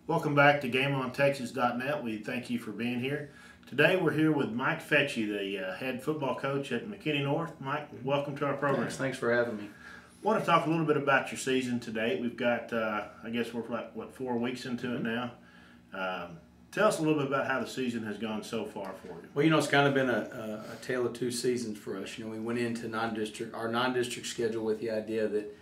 Welcome back to GameOnTexas.net. We thank you for being here. Today we're here with Mike Fetchy, the head football coach at McKinney North. Mike, welcome to our program. Thanks for having me. I want to talk a little bit about your season to date. We've got, I guess we're like, 4 weeks into it now. Tell us a little bit about how the season has gone so far for you. Well, it's kind of been a tale of two seasons for us. We went into our non-district schedule with the idea that,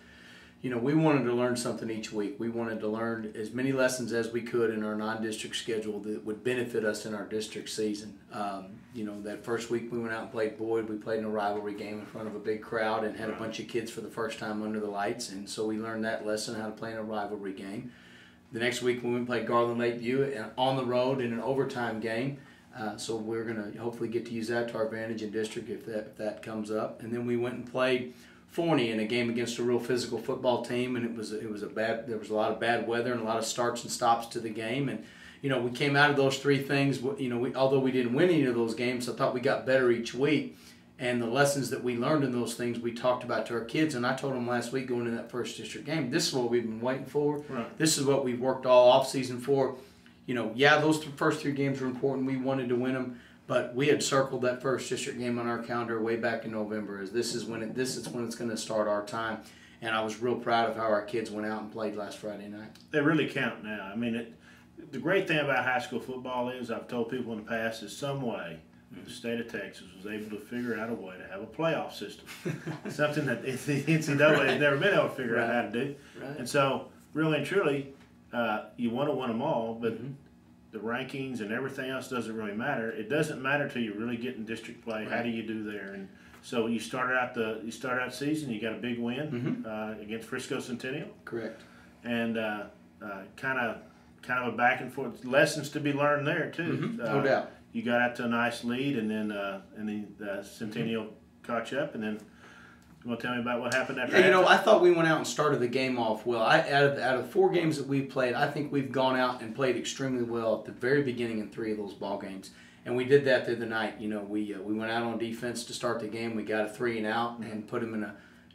we wanted to learn something each week. We wanted to learn as many lessons as we could in our non-district schedule that would benefit us in our district season. That first week we went out and played Boyd. We played in a rivalry game in front of a big crowd and had a bunch of kids for the first time under the lights. And so we learned that lesson, how to play in a rivalry game. The next week we went and played Garland Lakeview on the road in an overtime game. So we're going to hopefully get to use that to our advantage in district if that comes up. And then we went and played Forney in a game against a real physical football team, and there was a lot of bad weather and a lot of starts and stops to the game. And we came out of those three things. Although we didn't win any of those games, I thought we got better each week. And the lessons that we learned in those things we talked about to our kids. And I told them last week going into that first district game, this is what we've been waiting for. Right. This is what we've worked all off season for. Those first three games were important. We wanted to win them. But we had circled that first district game on our calendar way back in November as this is when it's going to start our time. And I was real proud of how our kids went out and played last Friday night. They really count now. I mean, the great thing about high school football is, I've told people in the past, is some way the state of Texas was able to figure out a way to have a playoff system. Something that the NCAA has never been able to figure out how to do. Right. And so, really and truly, you want to win them all, but the rankings and everything else doesn't really matter. It doesn't matter till you really get in district play. Right. How do you do there? And so you started out the season. You got a big win against Frisco Centennial. Correct. And kind of a back and forth lessons to be learned there too. No doubt. You got out to a nice lead, and then Centennial caught you up, and then. You want to tell me about what happened after? Yeah, I thought we went out and started the game off well. Out of 4 games that we've played, I think we've gone out and played extremely well at the very beginning in 3 of those ball games, and we did that the other night. We went out on defense to start the game. We got a 3 and out and put them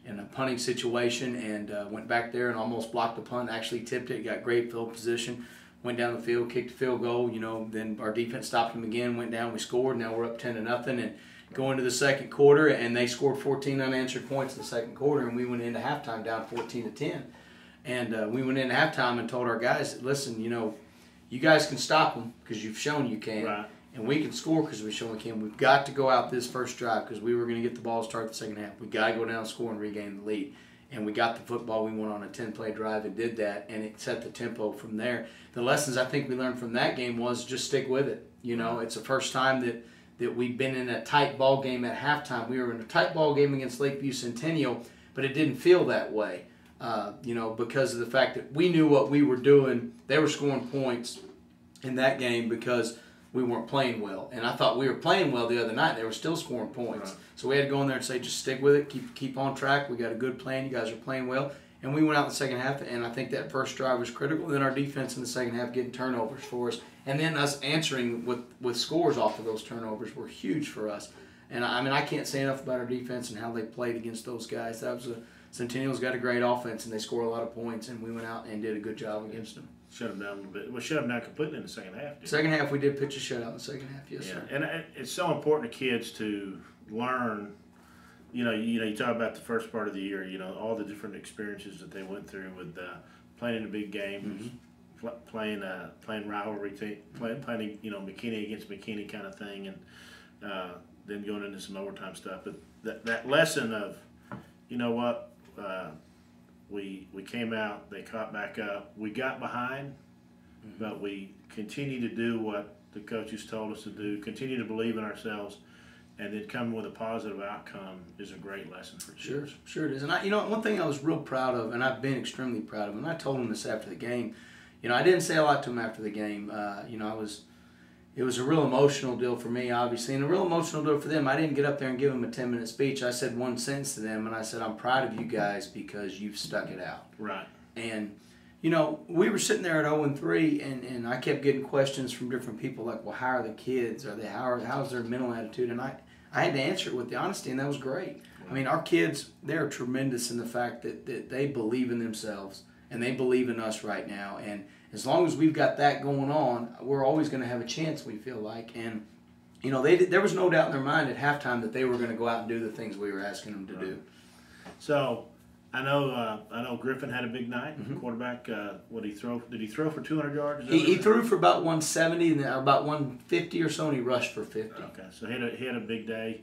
in a punting situation, and went back there and almost blocked the punt. Actually tipped it, got great field position, went down the field, kicked a field goal. Then our defense stopped them again, went down, we scored. Now we're up 10-0, and go into the second quarter, and they scored 14 unanswered points in the second quarter, and we went into halftime down 14-10. And we went into halftime and told our guys, listen, you guys can stop them because you've shown you can, right. And we can score because we've shown we can. We've got to go out this first drive because we were going to get the ball start the second half. We've got to go down and score and regain the lead. And we got the football. We went on a 10-play drive and did that, and it set the tempo from there. The lessons I think we learned from that game was just stick with it. It's the first time that we've been in a tight ball game at halftime. We were in a tight ball game against Lakeview Centennial, but it didn't feel that way, because of the fact that we knew what we were doing. They were scoring points in that game because we weren't playing well. And I thought we were playing well the other night. They were still scoring points. Right. So we had to go in there and say, just stick with it, keep on track. We got a good plan. You guys are playing well. And we went out in the second half, and I think that first drive was critical. Then our defense in the second half getting turnovers for us. And then us answering with scores off of those turnovers were huge for us. And I can't say enough about our defense and how they played against those guys. Centennial's got a great offense, and they score a lot of points, and we went out and did a good job against them. Shut them down a little bit. Well, shut them down completely in the second half. Second half, we did pitch a shutout in the second half, yes, sir. And it's so important to kids to learn. You talk about the first part of the year. All the different experiences that they went through with playing in a big game, playing rivalry team, playing McKinney against McKinney kind of thing, and then going into some overtime stuff. But that lesson of, we came out, they caught back up, we got behind, but we continue to do what the coaches told us to do, continue to believe in ourselves. And then come with a positive outcome is a great lesson for kids. Sure it is. And one thing I was real proud of, and I've been extremely proud of, and I told him this after the game. I didn't say a lot to him after the game. It was a real emotional deal for me, obviously, and a real emotional deal for them. I didn't get up there and give them a 10-minute speech. I said one sentence to them, and I said, I'm proud of you guys because you've stuck it out. Right. And we were sitting there at 0-3, and I kept getting questions from different people like, well, how are the kids? How's their mental attitude? And I had to answer it with the honesty, and that was great. I mean, our kids, they're tremendous in the fact that they believe in themselves, and they believe in us right now. And as long as we've got that going on, we're always going to have a chance, we feel like. And, you know, there was no doubt in their mind at halftime that they were going to go out and do the things we were asking them to do. So I know Griffin had a big night. Quarterback, what did he throw? Did he throw for 200 yards? He threw for about 170 and about 150 or so, and he rushed for 50. Okay, so he had a big day.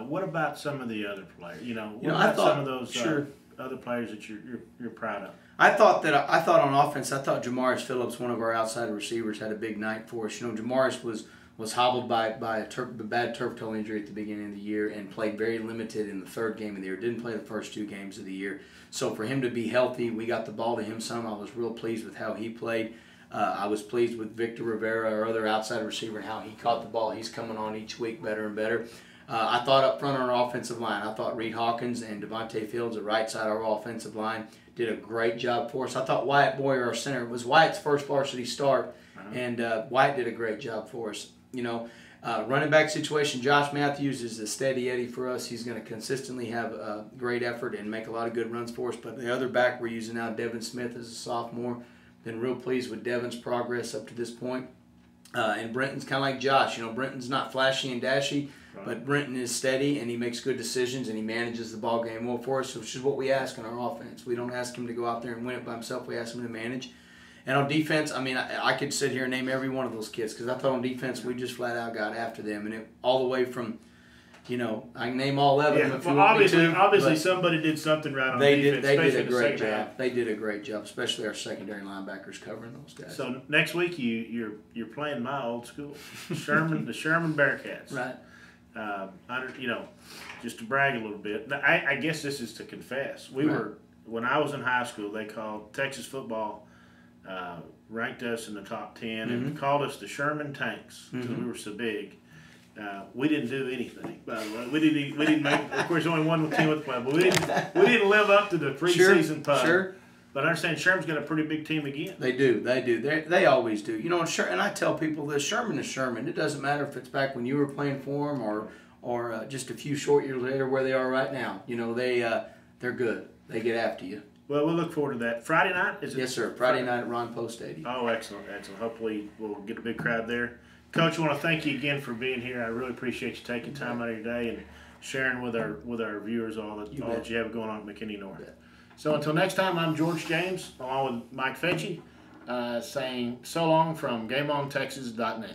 What about some of the other players? You know, what I about thought some of those other players that you're proud of? I thought on offense, I thought Jamaris Phillips, one of our outside receivers, had a big night for us. You know, Jamaris was hobbled by a bad turf toe injury at the beginning of the year and played very limited in the third game of the year. Didn't play the first 2 games of the year. So for him to be healthy, we got the ball to him some. I was real pleased with how he played. I was pleased with Victor Rivera, our other outside receiver, and how he caught the ball. He's coming on each week better and better. I thought up front on our offensive line, I thought Reed Hawkins and Devontae Fields, the right side of our offensive line, did a great job for us. I thought Wyatt Boyer, our center, it was Wyatt's first varsity start, and Wyatt did a great job for us. You know, running back situation, Josh Matthews is a steady Eddie for us. He's going to consistently have a great effort and make a lot of good runs for us. But the other back we're using now, Devin Smith, is a sophomore. Been real pleased with Devin's progress up to this point. And Brenton's kind of like Josh. You know, Brenton's not flashy and dashy, but Brenton is steady, and he makes good decisions, and he manages the ball game well for us, which is what we ask in our offense. We don't ask him to go out there and win it by himself. We ask him to manage. And on defense, I mean, I could sit here and name every one of those kids, because I thought on defense we just flat out got after them, and all the way from, you know, I can name all 11 of them if you want me to. Obviously somebody did something right on defense. They did a great job. They did a great job, especially our secondary linebackers covering those guys. So next week you're playing my old school, the Sherman Bearcats. Right. You know, just to brag a little bit. I guess this is to confess. When I was in high school, they called Texas football. Ranked us in the top 10 and called us the Sherman Tanks because we were so big. We didn't do anything, by the way. We didn't make. Of course, only one team with the play, but we didn't live up to the preseason pub. Sure. But I understand Sherman's got a pretty big team again. They do. They always do. You know, and I tell people this: Sherman is Sherman. It doesn't matter if it's back when you were playing for them or just a few short years later where they are right now. You know, they're good. They get after you. Well, we'll look forward to that. Friday night, is it? Yes, sir. Friday night at Ron Poe Stadium. Oh, excellent. Hopefully we'll get a big crowd there. Coach, I want to thank you again for being here. I really appreciate you taking time out of your day and sharing with our viewers all that you have going on at McKinney North. So until next time, I'm George James, along with Mike Fetchie, saying so long from GameOnTexas.net.